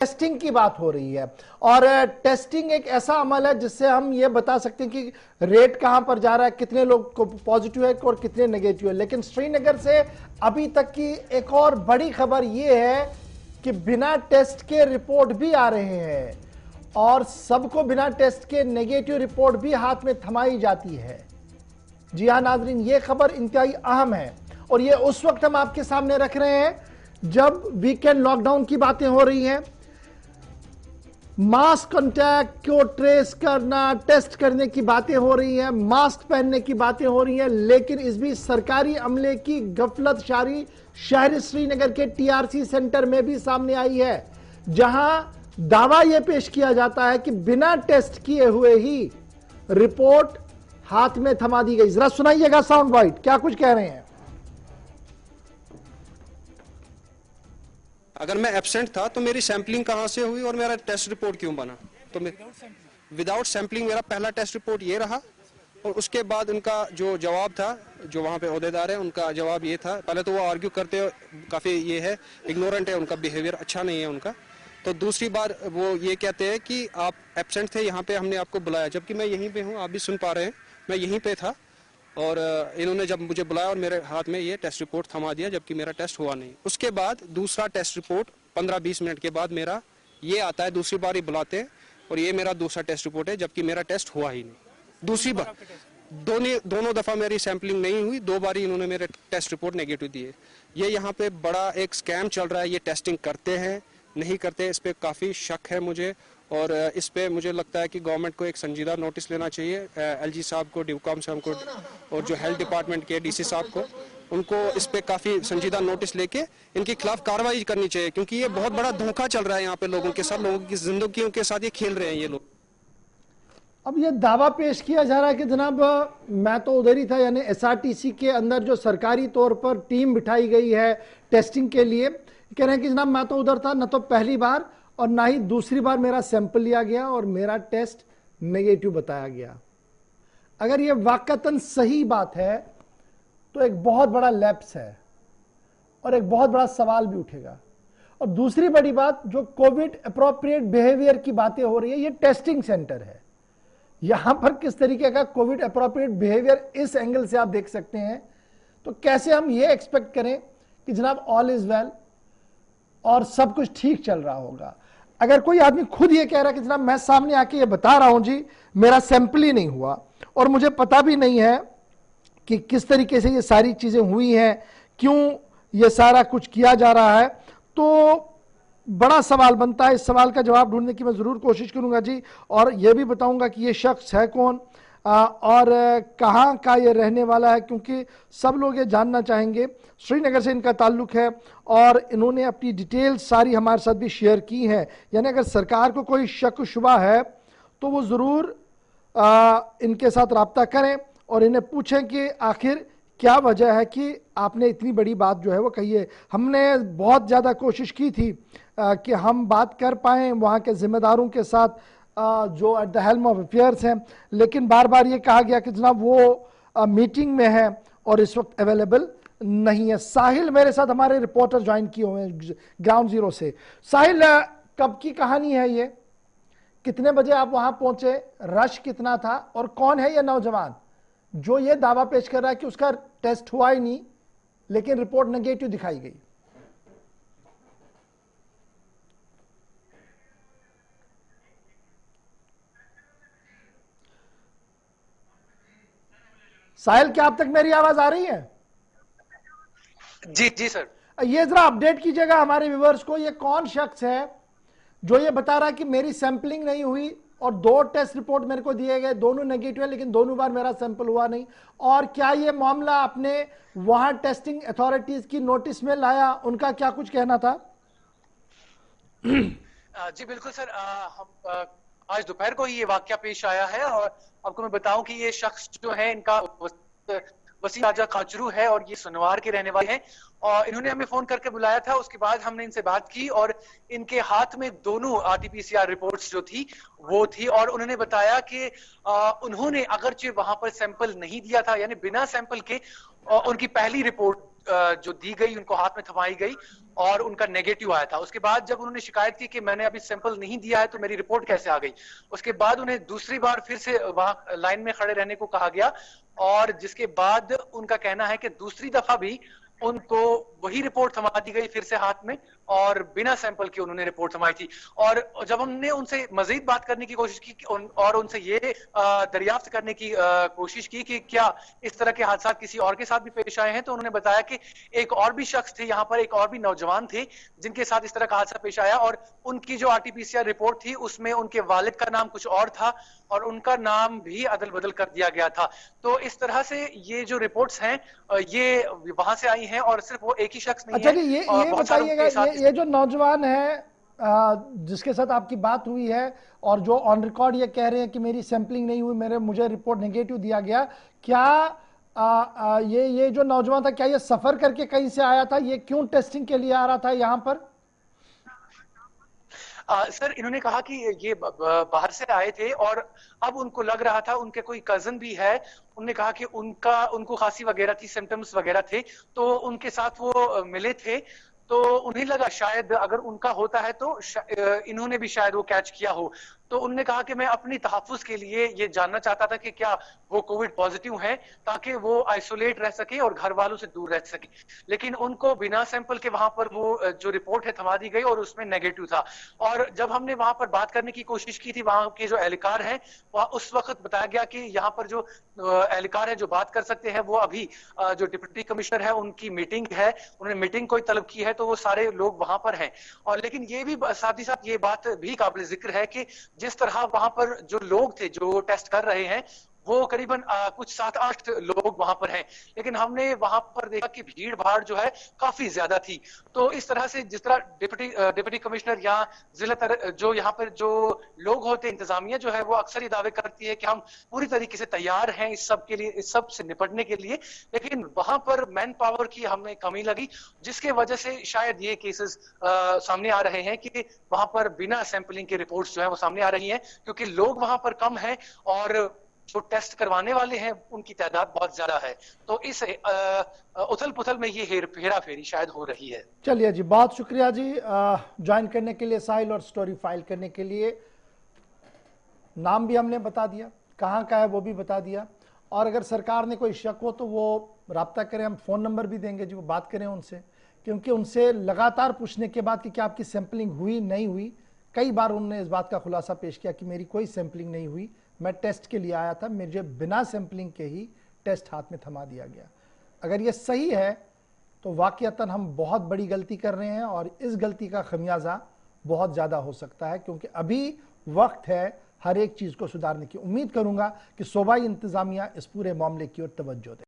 Testing की बात हो रही है और टेस्टिंग एक ऐसा अमल है जिससे हम ये बता सकते हैं कि रेट कहां पर जा रहा है, कितने लोग को पॉजिटिव है और कितने नेगेटिव है। लेकिन श्रीनगर से अभी तक की एक और बड़ी खबर ये है कि बिना टेस्ट के रिपोर्ट भी आ रहे हैं और सबको बिना टेस्ट के नेगेटिव रिपोर्ट भी हाथ में थमाई जाती है। जी हां नाजरीन, ये खबर इंतहाई अहम है और ये उस वक्त हम आपके सामने रख रहे हैं जब वीकेंड लॉकडाउन की बातें हो रही हैं। मास्क कांटेक्ट को ट्रेस करना, टेस्ट करने की बातें हो रही हैं, मास्क पहनने की बातें हो रही हैं, लेकिन इस बीच सरकारी अमले की गफलत शारी शहर श्रीनगर के टीआरसी सेंटर में भी सामने आई है, जहां दावा यह पेश किया जाता है कि बिना टेस्ट किए हुए ही रिपोर्ट हाथ में थमा दी गई। जरा सुनाइएगा साउंड बाइट, क्या कुछ कह रहे हैं। अगर मैं एब्सेंट था तो मेरी सैंपलिंग कहां से हुई और मेरा टेस्ट रिपोर्ट क्यों बना? तो विदाउट सैंपलिंग मेरा पहला टेस्ट रिपोर्ट ये रहा और उसके बाद उनका जो जवाब था, जो वहां पे ओहदेदार है, उनका जवाब ये था। पहले तो वो आर्ग्यू करते काफी ये है, इग्नोरेंट है, उनका बिहेवियर अच्छा नहीं है उनका। तो दूसरी बार वो ये कहते हैं कि आप एब्सेंट थे, यहाँ पे हमने आपको बुलाया, जबकि मैं यहीं पे हूँ, आप भी सुन पा रहे हैं, मैं यहीं पे था और इन्होंने जब मुझे बुलाया और मेरे हाथ में ये टेस्ट रिपोर्ट थमा दिया, जबकि मेरा टेस्ट हुआ नहीं। उसके बाद दूसरा टेस्ट रिपोर्ट 15-20 मिनट के बाद मेरा ये आता है, दूसरी बार ही बुलाते हैं और ये मेरा दूसरा टेस्ट रिपोर्ट है, जबकि मेरा टेस्ट हुआ ही नहीं। दूसरी बार दोनों दफा मेरी सैंपलिंग नहीं हुई, 2 बार ही इन्होंने मेरे टेस्ट रिपोर्ट नेगेटिव दिए। ये यहाँ पे बड़ा एक स्कैम चल रहा है। ये टेस्टिंग करते हैं नहीं करते, इस पे काफी शक है मुझे और इस पे मुझे लगता है कि गवर्नमेंट को एक संजीदा नोटिस लेना चाहिए, एलजी साहब को, डिवकॉम साहब को और जो हेल्थ डिपार्टमेंट के डीसी साहब को, उनको इस पे काफी संजीदा नोटिस लेके इनके खिलाफ कार्रवाई करनी चाहिए, क्योंकि ये बहुत बड़ा धोखा चल रहा है यहाँ पे लोगों के साथ, लोगों की जिंदगियों के साथ ये खेल रहे हैं ये लोग। अब ये दावा पेश किया जा रहा है कि जनाब मैं तो उधर ही था, यानी एसआरटीसी के अंदर जो सरकारी तौर पर टीम बिठाई गई है टेस्टिंग के लिए, कह रहे हैं कि जनाब मैं तो उधर था, न तो पहली बार और ना ही दूसरी बार मेरा सैंपल लिया गया और मेरा टेस्ट नेगेटिव बताया गया। अगर यह वाकतन सही बात है तो एक बहुत बड़ा लैप्स है और एक बहुत बड़ा सवाल भी उठेगा। और दूसरी बड़ी बात, जो कोविड अप्रोप्रिएट बिहेवियर की बातें हो रही है, ये टेस्टिंग सेंटर है, यहां पर किस तरीके का कोविड अप्रोप्रिएट बिहेवियर इस एंगल से आप देख सकते हैं, तो कैसे हम ये एक्सपेक्ट करें कि जनाब ऑल इज वेल और सब कुछ ठीक चल रहा होगा। अगर कोई आदमी खुद ये कह रहा है कि जनाब मैं सामने आके ये बता रहा हूं जी मेरा सैंपल ही नहीं हुआ और मुझे पता भी नहीं है कि किस तरीके से ये सारी चीजें हुई हैं, क्यों ये सारा कुछ किया जा रहा है, तो बड़ा सवाल बनता है। इस सवाल का जवाब ढूंढने की मैं जरूर कोशिश करूंगा जी, और यह भी बताऊंगा कि ये शख्स है कौन और कहां का ये रहने वाला है, क्योंकि सब लोग ये जानना चाहेंगे। श्रीनगर से इनका ताल्लुक है और इन्होंने अपनी डिटेल्स सारी हमारे साथ भी शेयर की हैं। यानी अगर सरकार को कोई शक शुबा है तो वो ज़रूर इनके साथ रब्ता करें और इन्हें पूछें कि आखिर क्या वजह है कि आपने इतनी बड़ी बात जो है वो कही है। हमने बहुत ज़्यादा कोशिश की थी कि हम बात कर पाएँ वहाँ के ज़िम्मेदारों के साथ जो at the helm of affairs हैं, लेकिन बार बार ये कहा गया कि जनाब वो मीटिंग में है और इस वक्त अवेलेबल नहीं है। साहिल मेरे साथ हमारे रिपोर्टर ज्वाइन किए हुए हैं ग्राउंड जीरो से। साहिल, कब की कहानी है ये, कितने बजे आप वहां पहुंचे, रश कितना था और कौन है ये नौजवान जो ये दावा पेश कर रहा है कि उसका टेस्ट हुआ ही नहीं लेकिन रिपोर्ट नेगेटिव दिखाई गई? साहिल, क्या आप तक मेरी आवाज आ रही है? जी जी सर। ये जरा अपडेट कीजिएगा हमारे व्यूअर्स को, ये कौन शख्स है जो ये बता रहा है कि मेरी सैंपलिंग नहीं हुई और 2 टेस्ट रिपोर्ट मेरे को दिए गए, दोनों नेगेटिव है लेकिन दोनों बार मेरा सैंपल हुआ नहीं, और क्या ये मामला आपने वहां टेस्टिंग अथॉरिटीज की नोटिस में लाया, उनका क्या कुछ कहना था? जी बिल्कुल सर, हम आज दोपहर को ही ये वाकया पेश आया है और आपको मैं बताऊं कि ये शख्स जो है इनका वसीम राजा काचरू है और ये सुनवार के रहने वाले हैं और इन्होंने हमें फोन करके बुलाया था। उसके बाद हमने इनसे बात की और इनके हाथ में दोनों आरटीपीसीआर रिपोर्ट्स जो थी वो थी और उन्होंने बताया कि उन्होंने अगरचे वहां पर सैंपल नहीं दिया था, यानी बिना सैंपल के उनकी पहली रिपोर्ट जो दी गई, उनको हाथ में थमाई गई और उनका नेगेटिव आया था। उसके बाद जब उन्होंने शिकायत की कि मैंने अभी सैंपल नहीं दिया है तो मेरी रिपोर्ट कैसे आ गई, उसके बाद उन्हें दूसरी बार फिर से वहां लाइन में खड़े रहने को कहा गया और जिसके बाद उनका कहना है कि दूसरी दफा भी उनको वही रिपोर्ट थमा दी गई फिर से हाथ में और बिना सैंपल के उन्होंने रिपोर्ट थमाई थी। और जब हमने उनसे मजीद बात करने की कोशिश की और उनसे ये दरियाफ्त करने की कोशिश की कि क्या इस तरह के हादसा किसी और के साथ भी पेश आए हैं, तो उन्होंने बताया कि एक और भी शख्स थे यहाँ पर, एक और भी नौजवान थे जिनके साथ इस तरह का हादसा पेश आया और उनकी जो RT-PCR रिपोर्ट थी उसमें उनके वालिद का नाम कुछ और था और उनका नाम भी अदल बदल कर दिया गया था। तो इस तरह से ये जो रिपोर्ट्स हैं ये वहां से आई हैं और सिर्फ वो एक ही शख्स नहीं अच्छा है। ये बताइएगा, ये जो नौजवान है जिसके साथ आपकी बात हुई है और जो ऑन रिकॉर्ड ये कह रहे हैं कि मेरी सैंपलिंग नहीं हुई, मुझे रिपोर्ट नेगेटिव दिया गया, क्या ये जो नौजवान था क्या ये सफर करके कहीं से आया था? ये क्यों टेस्टिंग के लिए आ रहा था यहाँ पर? सर इन्होंने कहा कि ये बाहर से आए थे और अब उनको लग रहा था, उनके कोई कजन भी है, उन्होंने कहा कि उनको खांसी वगैरह थी, सिम्टम्स वगैरह थे, तो उनके साथ वो मिले थे, तो उन्हें लगा शायद अगर उनका होता है तो इन्होंने भी शायद वो कैच किया हो। तो उन्होंने कहा कि मैं अपनी तहफ्फुज के लिए ये जानना चाहता था कि क्या वो कोविड पॉजिटिव है ताकि वो आइसोलेट रह सके और घर वालों से दूर रह सके, लेकिन उनको बिना सैंपल के वहां पर वो जो रिपोर्ट है थमा दी गई और उसमें नेगेटिव था। और जब हमने वहां पर बात करने की कोशिश की थी वहां के जो एहलकार हैं, वहां उस वक्त बताया गया कि यहाँ पर जो एहलकार है जो बात कर सकते हैं वो अभी जो डिप्टी कमिश्नर है उनकी मीटिंग है, उन्होंने मीटिंग कोई तलब की है तो वो सारे लोग वहां पर हैं। और लेकिन ये भी साथ ही साथ ये बात भी काबिल जिक्र है कि जिस तरह वहां पर जो लोग थे जो टेस्ट कर रहे हैं वो करीबन कुछ 7-8 लोग वहां पर हैं, लेकिन हमने वहां पर देखा कि भीड़ भाड़ जो है काफी ज्यादा थी। तो इस तरह से जिस तरह डिप्टी कमिश्नर या जिला जो यहाँ पर जो लोग होते इंतजामिया जो है वो अक्सर ये दावे करती है कि हम पूरी तरीके से तैयार हैं इस सब के लिए, इस सब से निपटने के लिए, लेकिन वहां पर मैन पावर की हमें कमी लगी जिसके वजह से शायद ये केसेस सामने आ रहे हैं कि वहां पर बिना सैंपलिंग के रिपोर्ट्स जो है वो सामने आ रही हैं क्योंकि लोग वहां पर कम हैं और जो टेस्ट करवाने वाले हैं उनकी तादाद बहुत ज्यादा है। तो इस उथल पुथल में ये हेरा फेरी शायद हो रही है। चलिए जी, बहुत शुक्रिया जी ज्वाइन करने के लिए, साहिल, और स्टोरी फाइल करने के लिए। नाम भी हमने बता दिया, कहाँ का है वो भी बता दिया, और अगर सरकार ने कोई शक हो तो वो राब्ता करें, हम फ़ोन नंबर भी देंगे जी, वो बात करें उनसे, क्योंकि उनसे लगातार पूछने के बाद कि क्या आपकी सैंपलिंग हुई नहीं हुई, कई बार उन्होंने इस बात का खुलासा पेश किया कि मेरी कोई सैंपलिंग नहीं हुई, मैं टेस्ट के लिए आया था, मुझे बिना सैंपलिंग के ही टेस्ट हाथ में थमा दिया गया। अगर ये सही है तो वाकईतन हम बहुत बड़ी गलती कर रहे हैं और इस गलती का खमियाजा बहुत ज़्यादा हो सकता है, क्योंकि अभी वक्त है हर एक चीज़ को सुधारने की। उम्मीद करूंगा कि सूबाई इंतज़ामिया इस पूरे मामले की ओर तवज्जो दे।